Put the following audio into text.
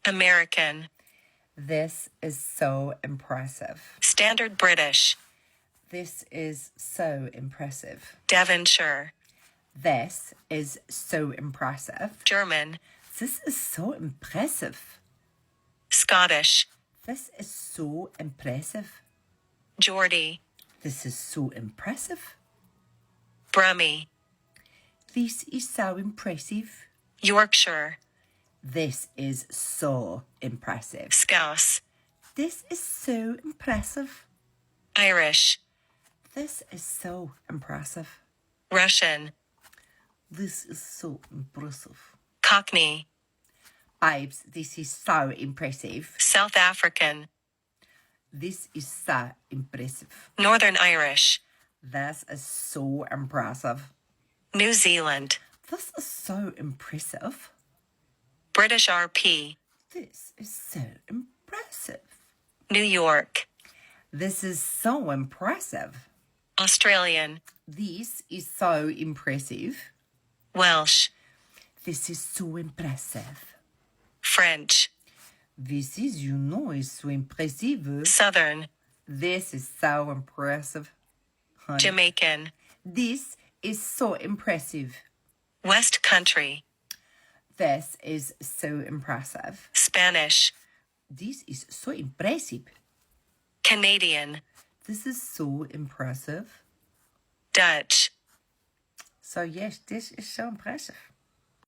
American. This is so impressive. Standard British. This is so impressive. Devonshire. This is so impressive. German. This is so impressive. Scottish. This is so impressive. Geordie. This is so impressive. Brummie. This is so impressive. Yorkshire. This is so impressive. Scouse. This is so impressive. Irish. This is so impressive. Russian. This is so impressive. Cockney. Babes, this is so impressive. South African. This is so impressive. Northern Irish. This is so impressive. New Zealand. This is so impressive. British RP. This is so impressive. New York. This is so impressive. Australian. This is so impressive. Welsh. This is so impressive. French. This is, is so impressive. Southern. This is so impressive. Honey. Jamaican. This is so impressive. West Country. This is so impressive. Spanish. This is so impressive. Canadian. This is so impressive. Dutch. So yes, this is so impressive.